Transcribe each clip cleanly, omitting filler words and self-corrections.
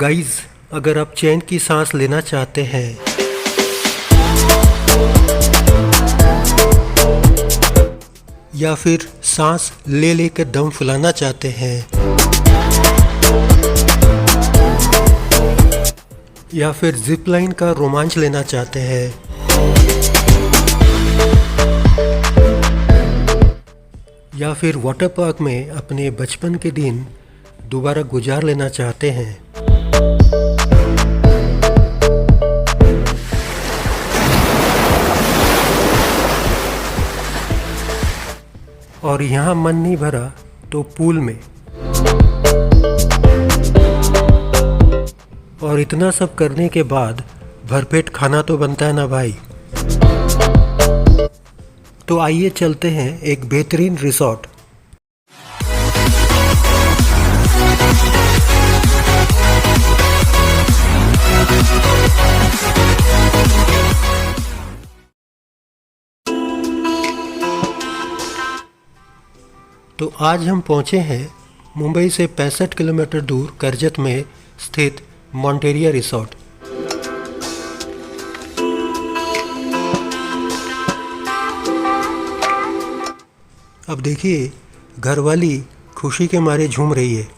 Guys, अगर आप चैन की सांस लेना चाहते हैं या फिर सांस ले लेकर दम फुलाना चाहते हैं या फिर जिप लाइन का रोमांच लेना चाहते हैं या फिर वाटर पार्क में अपने बचपन के दिन दोबारा गुजार लेना चाहते हैं और यहाँ मन नहीं भरा तो पूल में। और इतना सब करने के बाद भरपेट खाना तो बनता है ना भाई। तो आइए चलते हैं एक बेहतरीन रिसॉर्ट। तो आज हम पहुंचे हैं मुंबई से 65 किलोमीटर दूर करजत में स्थित मॉन्टेरिया रिसॉर्ट। अब देखिए, घरवाली खुशी के मारे झूम रही है।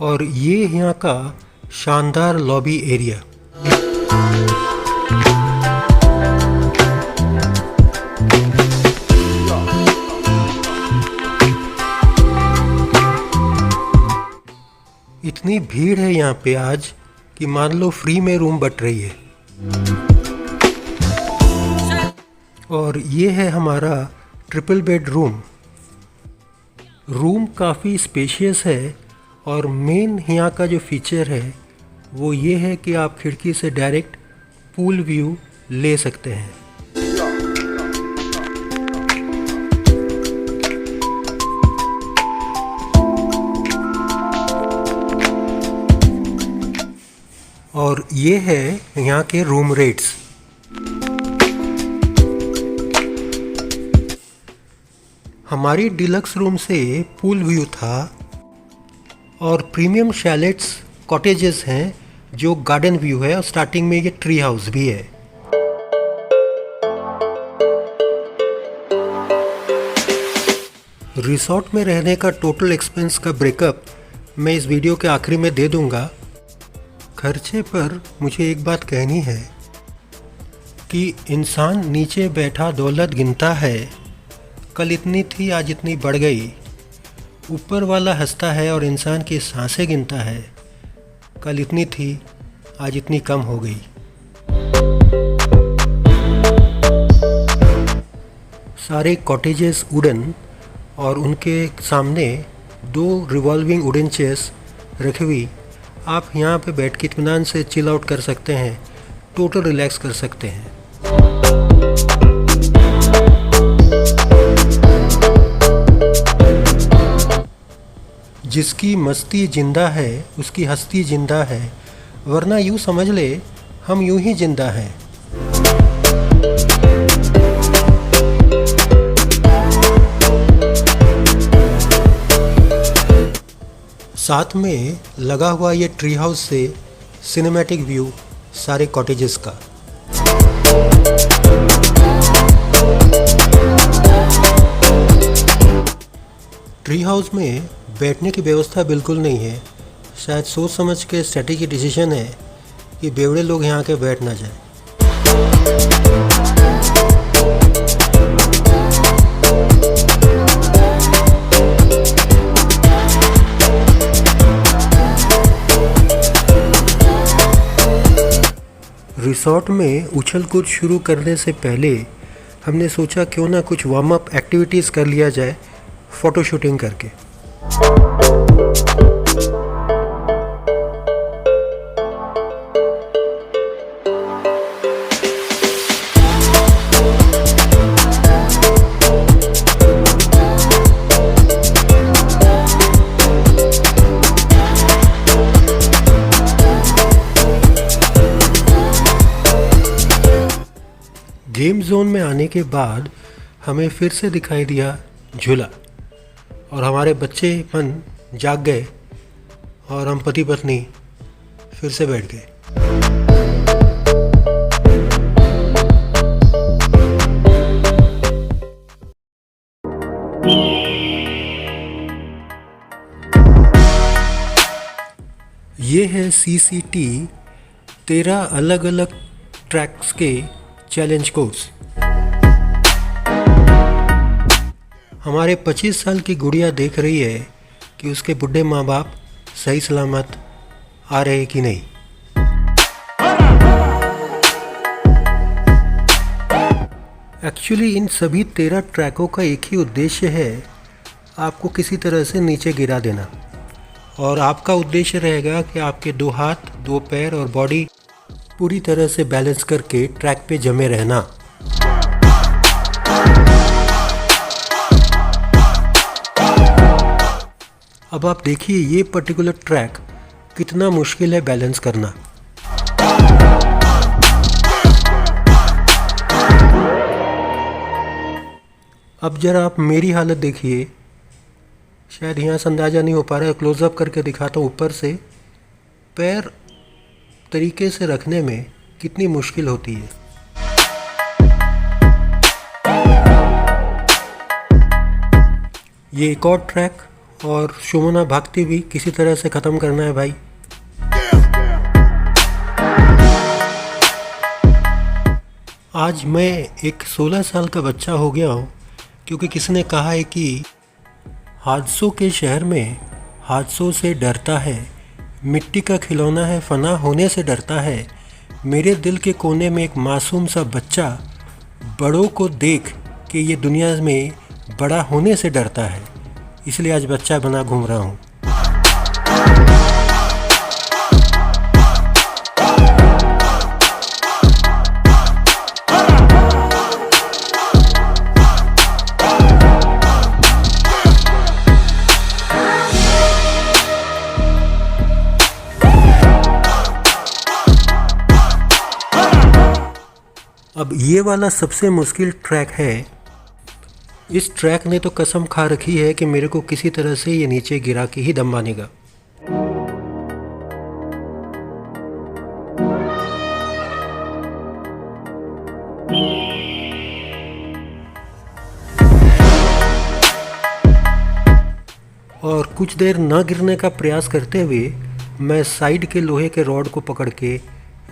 और ये यहाँ का शानदार लॉबी एरिया। इतनी भीड़ है यहाँ पे आज कि मान लो फ्री में रूम बट रही है। और ये है हमारा ट्रिपल बेड रूम। रूम काफ़ी स्पेशियस है और मेन यहाँ का जो फीचर है वो ये है कि आप खिड़की से डायरेक्ट पूल व्यू ले सकते हैं। और ये है यहाँ के रूम रेट्स। हमारी डिलक्स रूम से पूल व्यू था और प्रीमियम शैलेट्स कॉटेजेस हैं जो गार्डन व्यू है और स्टार्टिंग में ये ट्री हाउस भी है। रिसॉर्ट में रहने का टोटल एक्सपेंस का ब्रेकअप मैं इस वीडियो के आखिरी में दे दूंगा। खर्चे पर मुझे एक बात कहनी है कि इंसान नीचे बैठा दौलत गिनता है, कल इतनी थी आज इतनी बढ़ गई। ऊपर वाला हंसता है और इंसान की सांसें गिनता है, कल इतनी थी आज इतनी कम हो गई। सारे कॉटेजेस वुडन और उनके सामने 2 रिवॉल्विंग वुडन चेयर्स रखी हुई। आप यहाँ पे बैठ के इत्मीनान से चिल आउट कर सकते हैं, टोटल रिलैक्स कर सकते हैं। जिसकी मस्ती जिंदा है उसकी हस्ती जिंदा है, वरना यूँ समझ ले हम यूँ ही जिंदा हैं। साथ में लगा हुआ ये ट्री हाउस से सिनेमैटिक व्यू सारे कॉटेजेस का। ट्री हाउस में बैठने की व्यवस्था बिल्कुल नहीं है। शायद सोच समझ के स्ट्रेटेजी डिसीजन है कि बेवड़े लोग यहाँ के बैठ ना जाए। रिसॉर्ट में उछल कूद शुरू करने से पहले हमने सोचा क्यों ना कुछ वार्म अप एक्टिविटीज़ कर लिया जाए फ़ोटो शूटिंग करके। गेम जोन में आने के बाद हमें फिर से दिखाई दिया झूला और हमारे बच्चेपन जाग गए और हम पति पत्नी फिर से बैठ गए। ये है CCT 13 अलग अलग ट्रैक्स के चैलेंज कोर्स। हमारे 25 साल की गुड़िया देख रही है कि उसके बुढ़े माँ बाप सही सलामत आ रहे कि नहीं। एक्चुअली इन सभी 13 ट्रैकों का एक ही उद्देश्य है, आपको किसी तरह से नीचे गिरा देना। और आपका उद्देश्य रहेगा कि आपके 2 हाथ 2 पैर और बॉडी पूरी तरह से बैलेंस करके ट्रैक पे जमे रहना। अब आप देखिए ये पर्टिकुलर ट्रैक कितना मुश्किल है बैलेंस करना। अब जरा आप मेरी हालत देखिए, शायद यहाँ से अंदाज़ा नहीं हो पा रहा है, क्लोज़अप करके दिखाता हूँ। ऊपर से पैर तरीके से रखने में कितनी मुश्किल होती है। ये एक और ट्रैक और शुमना भागती भी किसी तरह से ख़त्म करना है भाई। आज मैं एक 16 साल का बच्चा हो गया हूँ, क्योंकि किसी ने कहा है कि हादसों के शहर में हादसों से डरता है, मिट्टी का खिलौना है फना होने से डरता है। मेरे दिल के कोने में एक मासूम सा बच्चा बड़ों को देख के ये दुनिया में बड़ा होने से डरता है, इसलिए आज बच्चा बना घूम रहा हूँ। अब ये वाला सबसे मुश्किल ट्रैक है। इस ट्रैक ने तो कसम खा रखी है कि मेरे को किसी तरह से ये नीचे गिरा के ही दम मानेगा। और कुछ देर न गिरने का प्रयास करते हुए मैं साइड के लोहे के रॉड को पकड़ के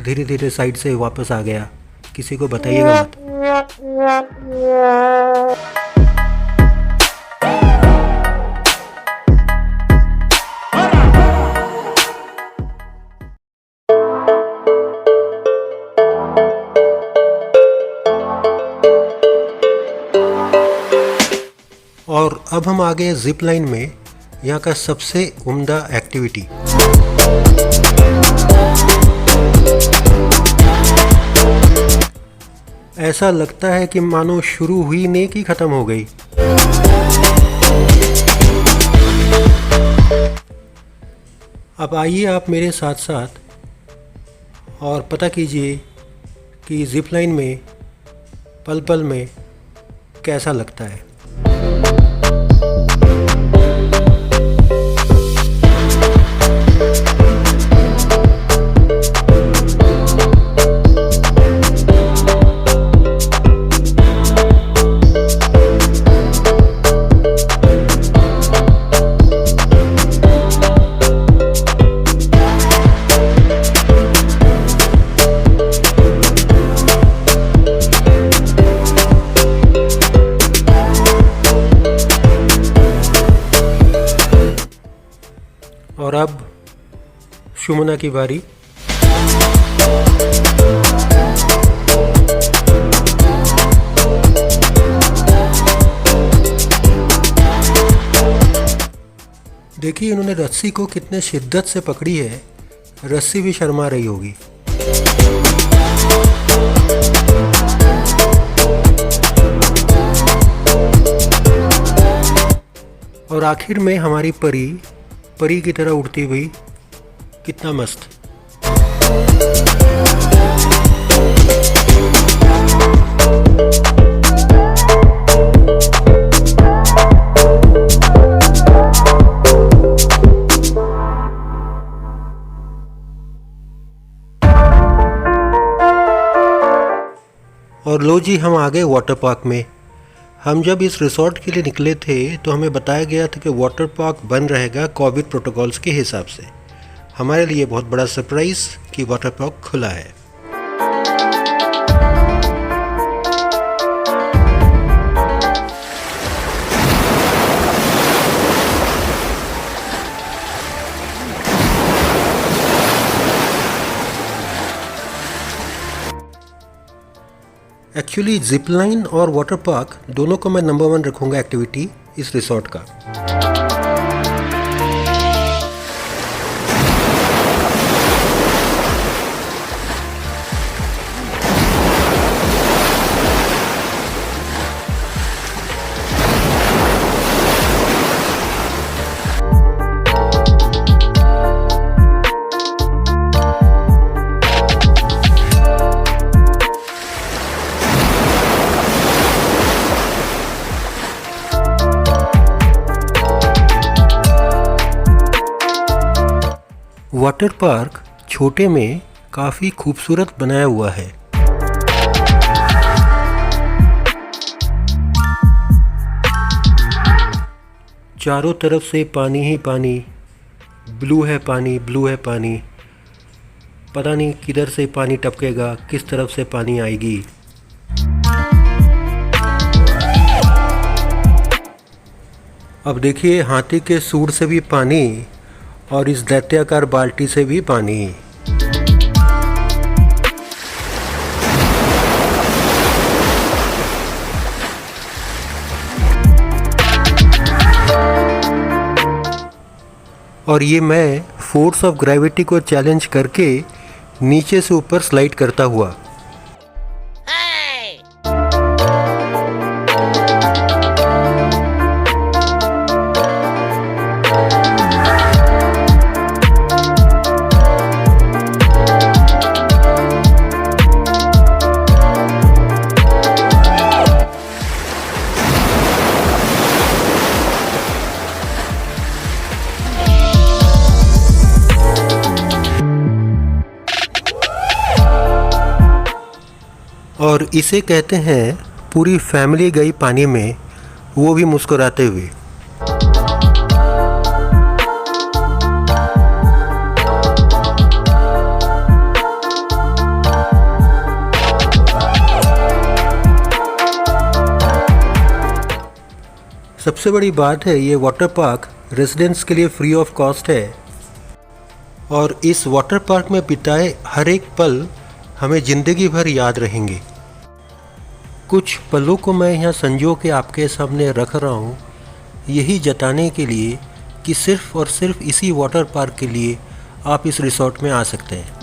धीरे धीरे साइड से वापस आ गया। किसी को बताइएगा मत। और अब हम आ गए जिप लाइन में, यहाँ का सबसे उम्दा एक्टिविटी। ऐसा लगता है कि मानो शुरू हुई नहीं कि ख़त्म हो गई। अब आइए आप मेरे साथ साथ और पता कीजिए कि जिप लाइन में पल पल में कैसा लगता है। और अब शुमना की बारी। देखिए इन्होंने रस्सी को कितने शिद्दत से पकड़ी है, रस्सी भी शर्मा रही होगी। और आखिर में हमारी परी की तरह उड़ती हुई, कितना मस्त। और लो जी, हम आ गए वाटर पार्क में। हम जब इस रिसोर्ट के लिए निकले थे तो हमें बताया गया था कि वाटर पार्क बंद रहेगा कोविड प्रोटोकॉल्स के हिसाब से। हमारे लिए बहुत बड़ा सरप्राइज़ कि वाटर पार्क खुला है। एक्चुअली जिप लाइन और वाटर पार्क दोनों को मैं नंबर 1 रखूँगा एक्टिविटी इस रिसोर्ट का। वाटर पार्क छोटे में काफ़ी खूबसूरत बनाया हुआ है। चारों तरफ से पानी ही पानी, ब्लू है पानी, ब्लू है पानी। पता नहीं किधर से पानी टपकेगा, किस तरफ से पानी आएगी। अब देखिए, हाथी के सूंड से भी पानी और इस दैत्याकार बाल्टी से भी पानी। और ये मैं फोर्स ऑफ ग्रेविटी को चैलेंज करके नीचे से ऊपर स्लाइड करता हुआ। और इसे कहते हैं पूरी फैमिली गई पानी में, वो भी मुस्कुराते हुए। सबसे बड़ी बात है, ये वाटर पार्क रेजिडेंट्स के लिए फ्री ऑफ कॉस्ट है और इस वाटर पार्क में बिताए हर एक पल हमें ज़िंदगी भर याद रहेंगे। कुछ पलों को मैं यहाँ संजो के आपके सामने रख रहा हूँ, यही जताने के लिए कि सिर्फ़ और सिर्फ इसी वाटर पार्क के लिए आप इस रिसोर्ट में आ सकते हैं।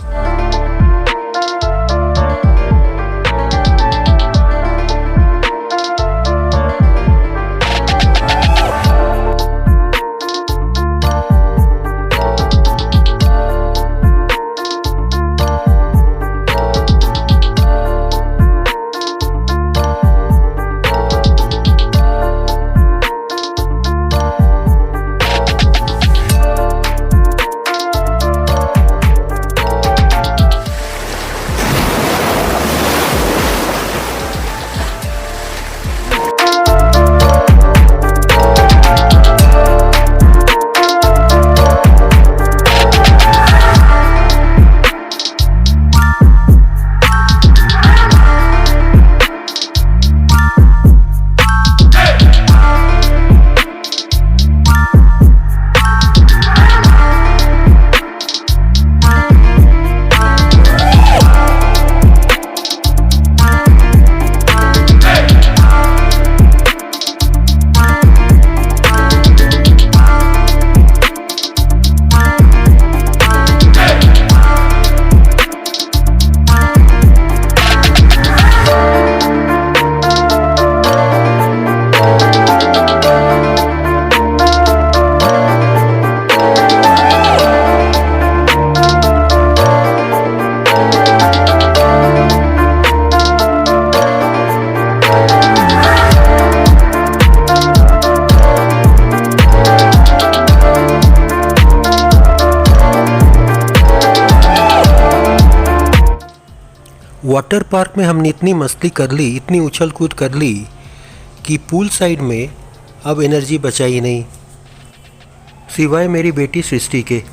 वाटर पार्क में हमने इतनी मस्ती कर ली, इतनी उछल कूद कर ली कि पूल साइड में अब एनर्जी बचा ही नहीं, सिवाय मेरी बेटी सृष्टि के।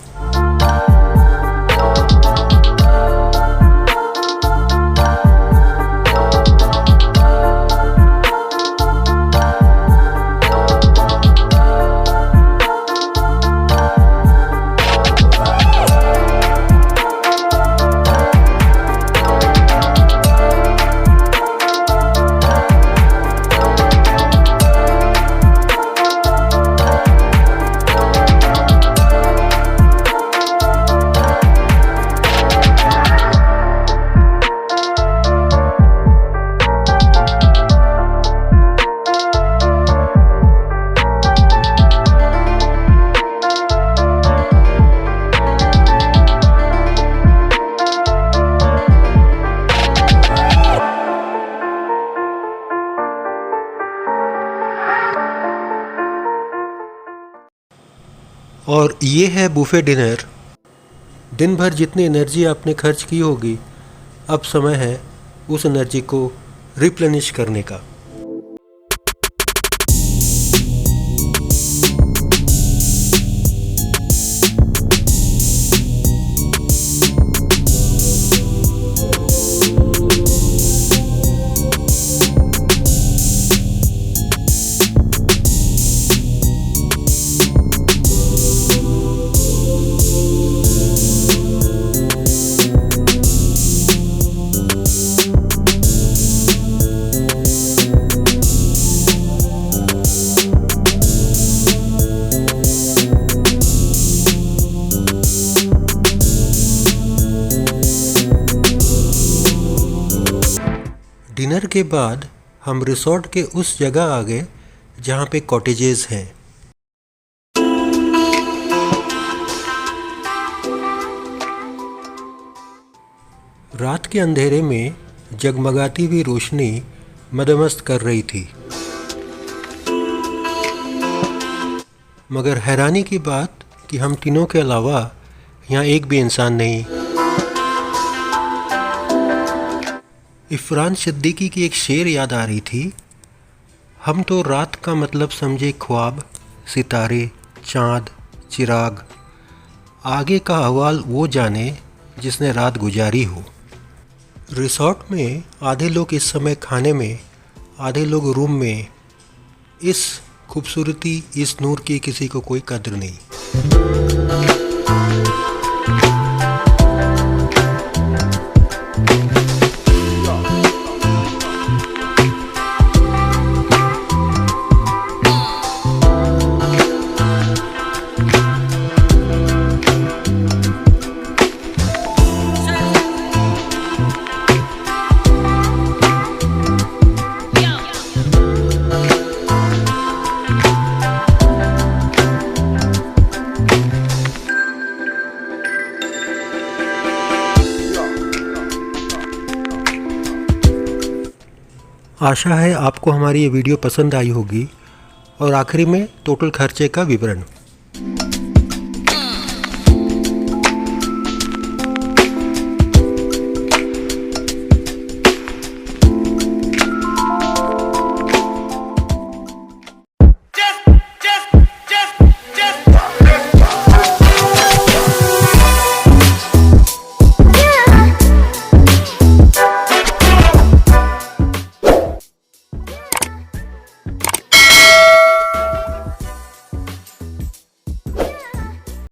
और ये है बुफे डिनर। दिन भर जितनी एनर्जी आपने खर्च की होगी, अब समय है उस एनर्जी को रिप्लेनिश करने का। डिनर के बाद हम रिसोर्ट के उस जगह आ गए जहाँ पे कॉटेजेस हैं। रात के अंधेरे में जगमगाती हुई रोशनी मदमस्त कर रही थी, मगर हैरानी की बात कि हम तीनों के अलावा यहाँ एक भी इंसान नहीं। इफ़रान सिद्दीकी की एक शेर याद आ रही थी, हम तो रात का मतलब समझे ख्वाब, सितारे, चाँद, चिराग, आगे का अहवाल वो जाने जिसने रात गुजारी हो। रिसॉर्ट में आधे लोग इस समय खाने में, आधे लोग रूम में। इस खूबसूरती, इस नूर की किसी को कोई कद्र नहीं। आशा है आपको हमारी ये वीडियो पसंद आई होगी। और आखिरी में टोटल खर्चे का विवरण।